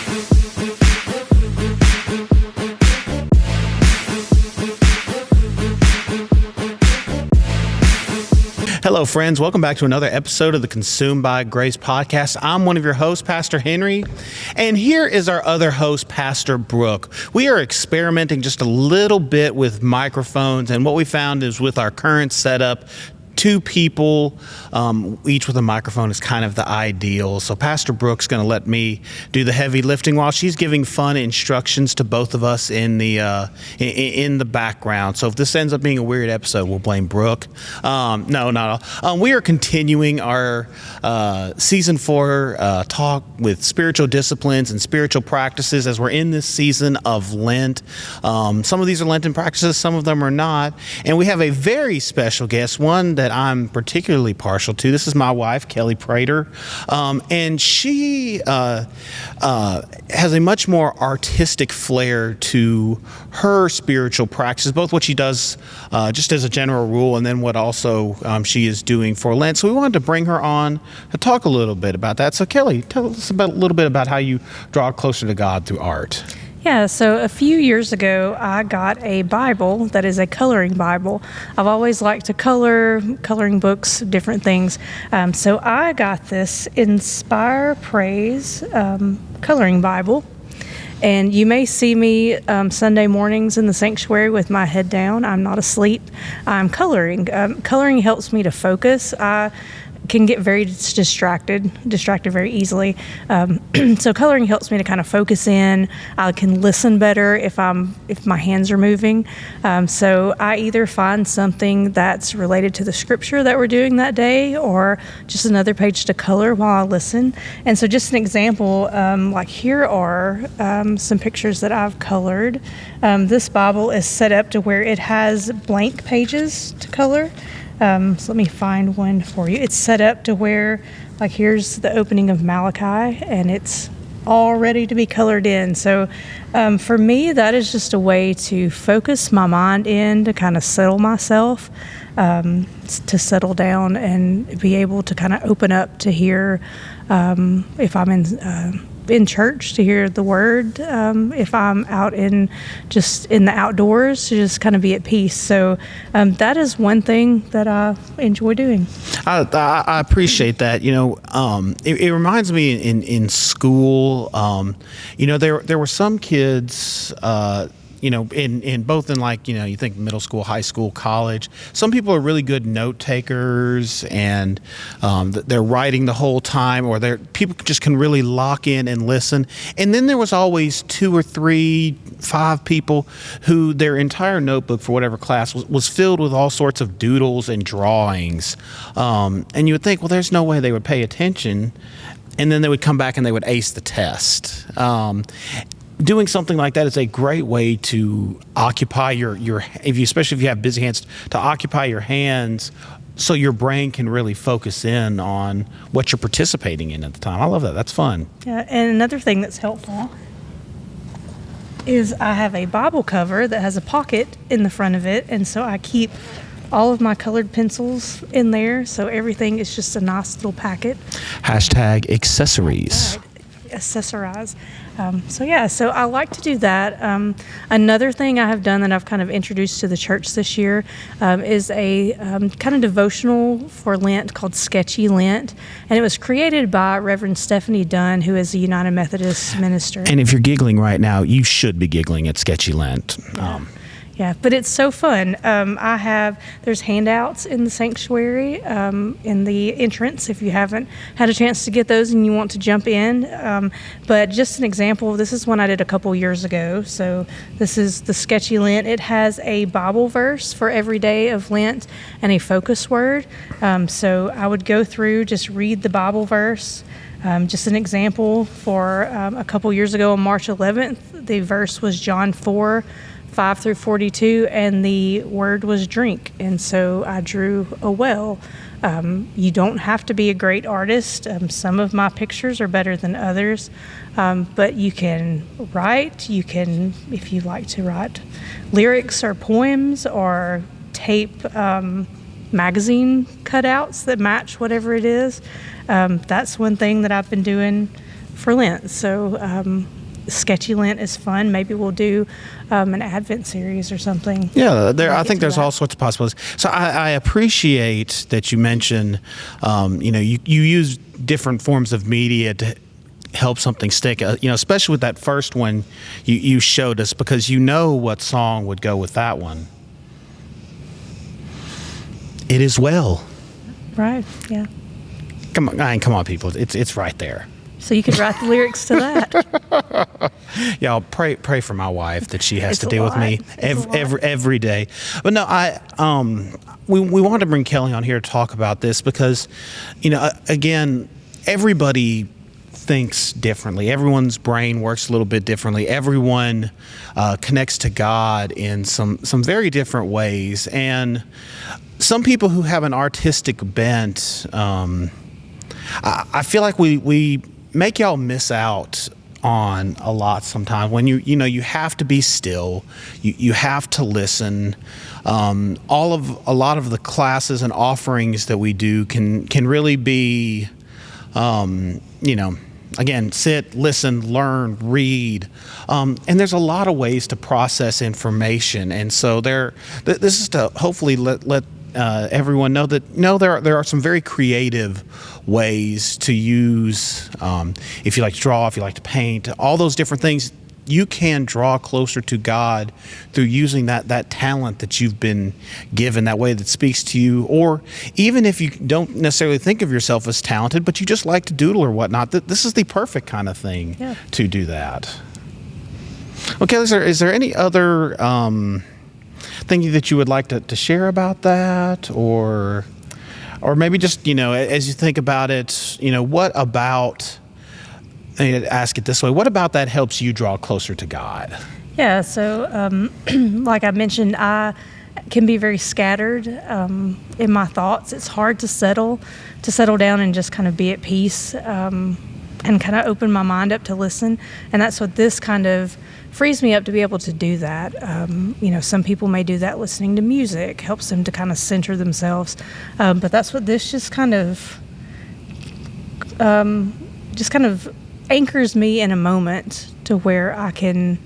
Hello, friends. Welcome back to another episode of the Consumed by Grace podcast. I'm one of your hosts, Pastor Henry, and here is our other host, Pastor Brooke. We are experimenting just a little bit with microphones, and what we found is with our current setup, two people, each with a microphone is kind of the ideal. So Pastor Brooke's going to let me do the heavy lifting while she's giving fun instructions to both of us in the background. So if this ends up being a weird episode, we'll blame Brooke. No, not all. We are continuing our season 4 talk with spiritual disciplines and spiritual practices as we're in this season of Lent. Some of these are Lenten practices, some of them are not. And we have a very special guest, one that I'm particularly partial to. This is my wife, Kelly Prater, and she has a much more artistic flair to her spiritual practices, both what she does just as a general rule and then what also she is doing for Lent. So we wanted to bring her on to talk a little bit about that. So Kelly, tell us a little bit about how you draw closer to God through art. Yeah, so a few years ago, I got a Bible that is a coloring Bible. I've always liked to coloring books, different things. So I got this Inspire Praise coloring Bible. And you may see me Sunday mornings in the sanctuary with my head down. I'm not asleep. I'm coloring. Coloring helps me to focus. I can get very distracted very easily. So coloring helps me to kind of focus in. I can listen better if my hands are moving. So I either find something that's related to the scripture that we're doing that day, or just another page to color while I listen. And so just an example, like here are some pictures that I've colored. This Bible is set up to where it has blank pages to color. So let me find one for you. It's set up to where, like, here's the opening of Malachi, and it's all ready to be colored in. So for me, that is just a way to focus my mind in, to kind of settle myself, to settle down and be able to kind of open up to hear, if I'm in church, to hear the word, if I'm out in the outdoors, to just kind of be at peace. So that is one thing that I enjoy doing. I appreciate that. It reminds me in school, there were some kids, in both in you think middle school, high school, college, some people are really good note takers and they're writing the whole time, or people just can really lock in and listen. And then there was always 2 or 3, 5 people who their entire notebook for whatever class was filled with all sorts of doodles and drawings. And you would think, well, there's no way they would pay attention. And then they would come back and they would ace the test. Doing something like that is a great way to occupy especially if you have busy hands, to occupy your hands so your brain can really focus in on what you're participating in at the time. I love that. That's fun. Yeah, and another thing that's helpful is I have a Bible cover that has a pocket in the front of it, and so I keep all of my colored pencils in there, so everything is just a nice little packet. # accessories. Right. Accessorize. So I like to do that. Another thing I have done that I've kind of introduced to the church this year is a kind of devotional for Lent called Sketchy Lent. And it was created by Reverend Stephanie Dunn, who is a United Methodist minister. And if you're giggling right now, you should be giggling at Sketchy Lent. Yeah, but it's so fun. There's handouts in the sanctuary, in the entrance, if you haven't had a chance to get those and you want to jump in. But just an example, this is one I did a couple years ago. So this is the Sketchy Lent. It has a Bible verse for every day of Lent and a focus word. So I would go through, just read the Bible verse. Just an example, for a couple years ago on March 11th, the verse was John 4:5-42, and the word was drink. And so I drew a well. You don't have to be a great artist. Some of my pictures are better than others, but you can write. You can, if you like to write lyrics or poems, or tape magazine cutouts that match whatever it is. That's one thing that I've been doing for Lent. So Sketchy Lent is fun. Maybe we'll do an Advent series or something. Yeah, I think there's that. all sorts of possibilities. So I appreciate that you mentioned, you use different forms of media to help something stick. Especially with that first one you showed us, because you know what song would go with that one. It is well. Right. Yeah. Come on, people! It's right there. So you could write the lyrics to that. Y'all pray for my wife that she has It's to a deal with lot. me It's a lot. every day. But no, we wanted to bring Kelly on here to talk about this because, again, everybody thinks differently. Everyone's brain works a little bit differently. Everyone connects to God in some very different ways, and some people who have an artistic bent, I feel like we make y'all miss out on a lot sometimes. When you have to be still, you have to listen. A lot of the classes and offerings that we do can really be, again, sit, listen, learn, read, and there's a lot of ways to process information. And so this is to hopefully let everyone know that there are some very creative ways to use. If you like to draw, if you like to paint, all those different things, you can draw closer to God through using that talent that you've been given, that way that speaks to you. Or even if you don't necessarily think of yourself as talented, but you just like to doodle or whatnot, this is the perfect kind of thing to do that. Okay, is there any other thing that you would like to share about that, or maybe just as you think about it, what about? Ask it this way: what about that helps you draw closer to God? Yeah. So, like I mentioned, I can be very scattered in my thoughts. It's hard to settle down and just kind of be at peace and kind of open my mind up to listen. And that's what this kind of frees me up to be able to do that. Some people may do that listening to music, helps them to kind of center themselves. But that's what this just kind of anchors me in a moment to where I can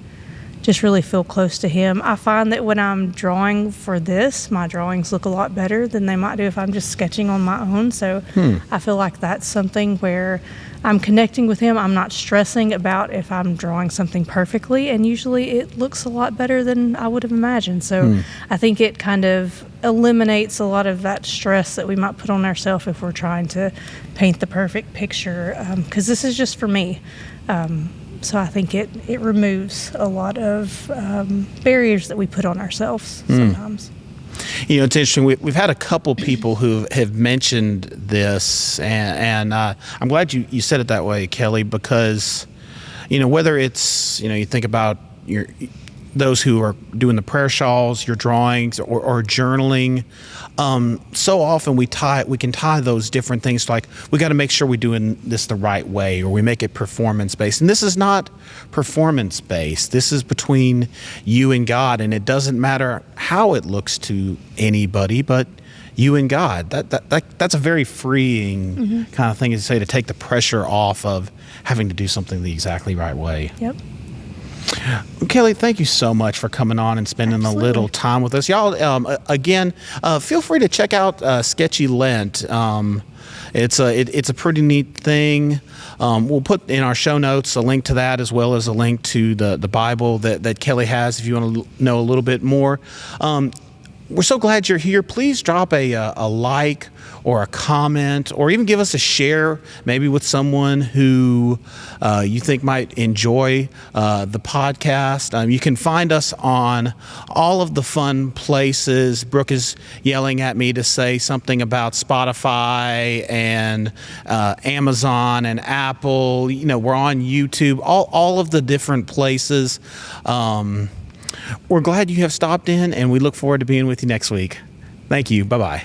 just really feel close to him. I find that when I'm drawing for this, my drawings look a lot better than they might do if I'm just sketching on my own. So I feel like that's something where I'm connecting with him. I'm not stressing about if I'm drawing something perfectly, and usually it looks a lot better than I would have imagined. So I think it kind of eliminates a lot of that stress that we might put on ourselves if we're trying to paint the perfect picture, because this is just for me. So I think it removes a lot of barriers that we put on ourselves sometimes. It's interesting. We've had a couple people who have mentioned this, and I'm glad you said it that way, Kelly, because whether it's you think about those who are doing the prayer shawls, your drawings, or journaling. So often we can tie those different things to, like, we got to make sure we're doing this the right way, or we make it performance based. And this is not performance based. This is between you and God, and it doesn't matter how it looks to anybody but you and God. That's a very freeing kind of thing to say, to take the pressure off of having to do something the exactly right way. Yep. Kelly, thank you so much for coming on and spending a little time with us. Y'all, again, feel free to check out Sketchy Lent. It's a pretty neat thing. We'll put in our show notes a link to that, as well as a link to the Bible that Kelly has if you want to know a little bit more. We're so glad you're here. Please drop a like or a comment, or even give us a share, maybe with someone who you think might enjoy the podcast. You can find us on all of the fun places. Brooke is yelling at me to say something about Spotify and Amazon and Apple. We're on YouTube, all of the different places. We're glad you have stopped in, and we look forward to being with you next week. Thank you. Bye-bye.